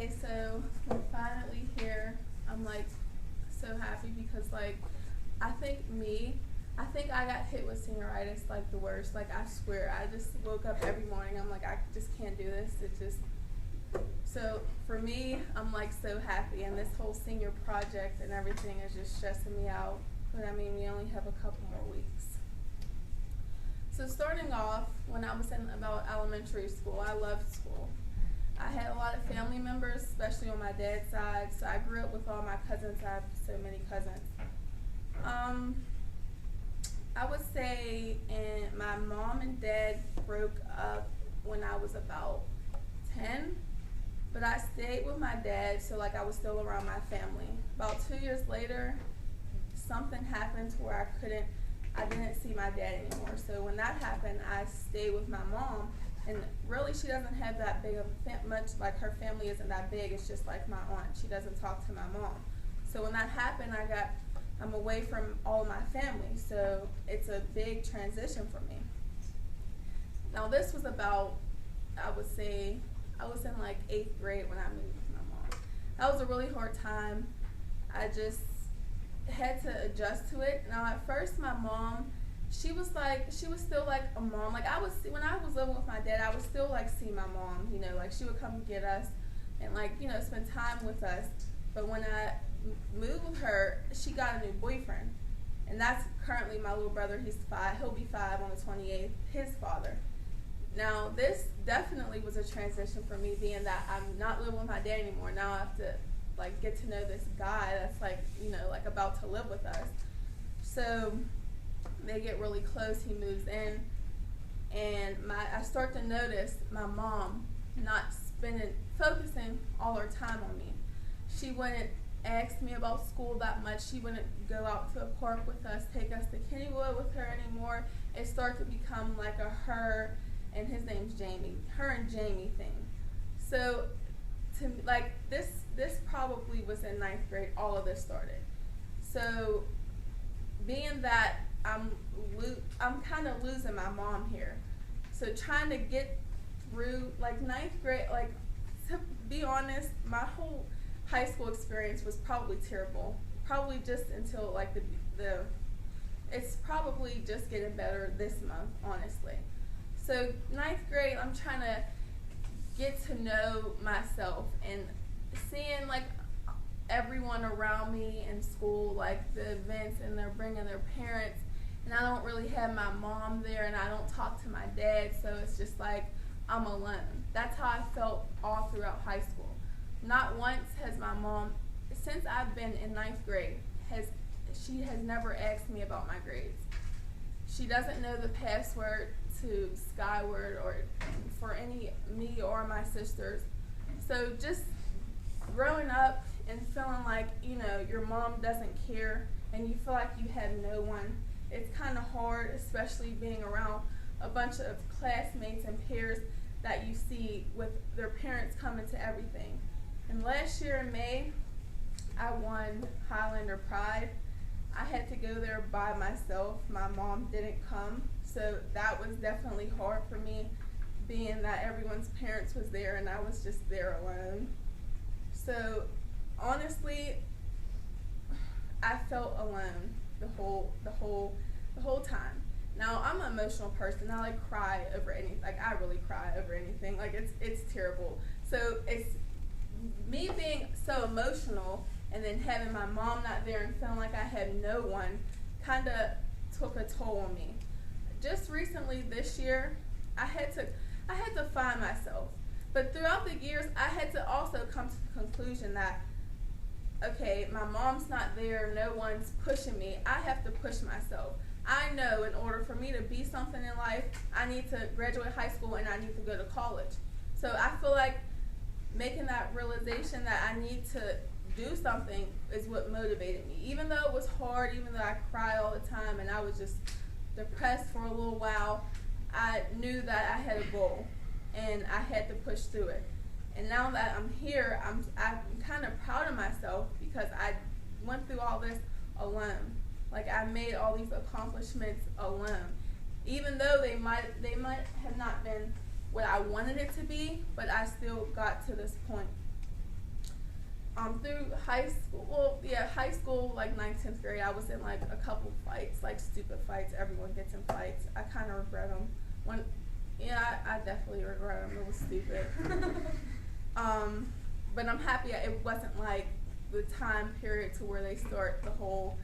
Okay, so we're finally here. I'm like so happy because I think I got hit with senioritis like the worst. Like I swear, I just woke up every morning. I'm like I just can't do this. It just so for me, I'm like so happy, and this whole senior project and everything is just stressing me out. But I mean, we only have a couple more weeks. So starting off, when I was in about elementary school, I loved school. I had a lot of family members, especially on my dad's side. So I grew up with all my cousins. I have so many cousins. Um, I would say, and my mom and dad broke up when I was about 10, but I stayed with my dad, so like I was still around my family. About 2 years later, something happened to where I didn't see my dad anymore. So when that happened, I stayed with my mom, and really she doesn't have that big of much, like her family isn't that big. It's just like my aunt. She doesn't talk to my mom. So when that happened, I'm away from all my family. So it's a big transition for me. Now this was about, I would say, I was in like 8th grade when I moved with my mom. That was a really hard time. I just had to adjust to it. Now at first my mom, she was still like a mom. Like when I was living with my dad, I would still like see my mom, like she would come get us and like, spend time with us. But when I moved with her, she got a new boyfriend. And that's currently my little brother. He's 5. He'll be 5 on the 28th, his father. Now, this definitely was a transition for me, being that I'm not living with my dad anymore. Now I have to like get to know this guy that's like, like about to live with us. So they get really close. He moves in, and I start to notice my mom not focusing all her time on me. She wouldn't ask me about school that much. She wouldn't go out to a park with us, take us to Kennywood with her anymore. It started to become like a her and his name's Jamie, her and Jamie thing. So to me, like this probably was in 9th grade. All of this started. So being that I'm kind of losing my mom here. So trying to get through like 9th grade, like to be honest, my whole high school experience was probably terrible. Probably just until like it's probably just getting better this month, honestly. So 9th grade, I'm trying to get to know myself and seeing like everyone around me in school, like the events, and they're bringing their parents, and I don't really have my mom there, and I don't talk to my dad, so it's just like I'm alone. That's how I felt all throughout high school. Not once has my mom, since I've been in 9th grade, she has never asked me about my grades. She doesn't know the password to Skyward or for me or my sisters. So just growing up and feeling like, your mom doesn't care and you feel like you have no one, it's kind of hard, especially being around a bunch of classmates and peers that you see with their parents coming to everything. And last year in May, I won Highlander Pride. I had to go there by myself. My mom didn't come, so that was definitely hard for me, being that everyone's parents was there and I was just there alone. So honestly, I felt alone the whole time. Now I'm an emotional person. I like cry over anything. Like I really cry over anything. Like it's terrible. So it's me being so emotional, and then having my mom not there and feeling like I had no one kind of took a toll on me. Just recently this year, I had to find myself. But throughout the years, I had to also come to the conclusion that, okay, my mom's not there, no one's pushing me, I have to push myself. I know in order for me to be something in life, I need to graduate high school and I need to go to college. So I feel like making that realization that I need to do something is what motivated me. Even though it was hard, even though I cried all the time and I was just depressed for a little while, I knew that I had a goal and I had to push through it. And now that I'm here, I'm kind of proud of myself because I went through all this alone. Like I made all these accomplishments alone. Even though they might have not been what I wanted it to be, but I still got to this point. Through high school, well, yeah, high school, like 9th, 10th grade, I was in like a couple fights, like stupid fights. Everyone gets in fights. I kind of regret them. Yeah, I definitely regret them. It was stupid. But I'm happy it wasn't like the time period to where they start the whole,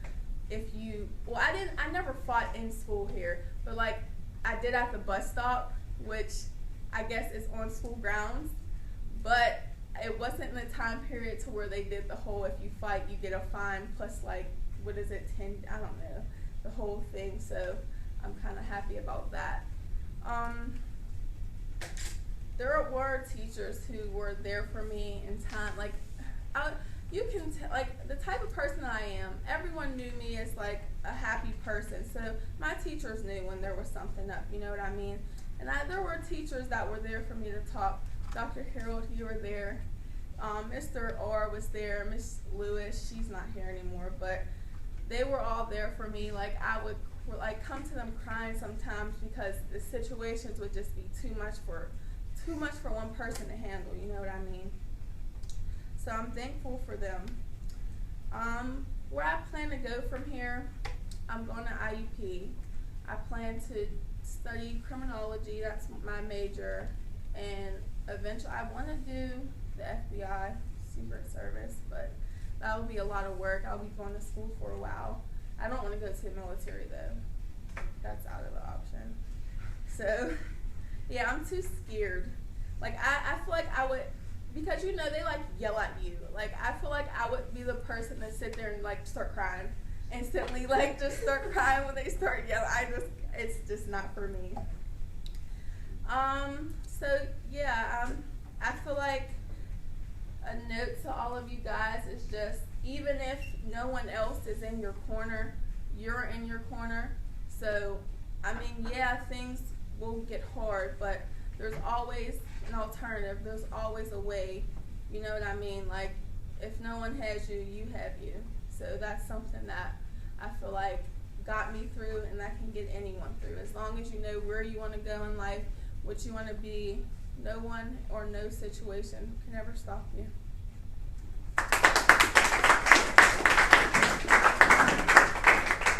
I never fought in school here, but like I did at the bus stop, which I guess is on school grounds, but it wasn't in the time period to where they did the whole, if you fight, you get a fine plus like, what is it, 10, I don't know, the whole thing, so I'm kind of happy about that. There were teachers who were there for me in time, like, you can tell, like, the type of person I am, everyone knew me as like a happy person, so my teachers knew when there was something up, you know what I mean? And there were teachers that were there for me to talk. Dr. Harold, you were there. Mr. R was there. Miss Lewis, she's not here anymore, but they were all there for me. Like, I would like come to them crying sometimes because the situations would just be too much for one person to handle, you know what I mean? So I'm thankful for them. Where I plan to go from here, I'm going to IUP. I plan to study criminology, that's my major, and eventually I want to do the FBI, Secret Service, but that will be a lot of work. I'll be going to school for a while. I don't want to go to the military though. That's out of the option. So, yeah, I'm too scared. Like, I feel like I would, because you know, they like yell at you. Like, I feel like I would be the person that sit there and like start crying. Instantly, like, just start crying when they start yelling. It's just not for me. So yeah, I feel like a note to all of you guys is just, even if no one else is in your corner, you're in your corner. So, I mean, yeah, things will get hard, but there's always an alternative. There's always a way, you know what I mean? Like, if no one has you, you have you. So that's something that I feel like got me through, and that can get anyone through. As long as you know where you want to go in life, what you want to be, no one or no situation can ever stop you.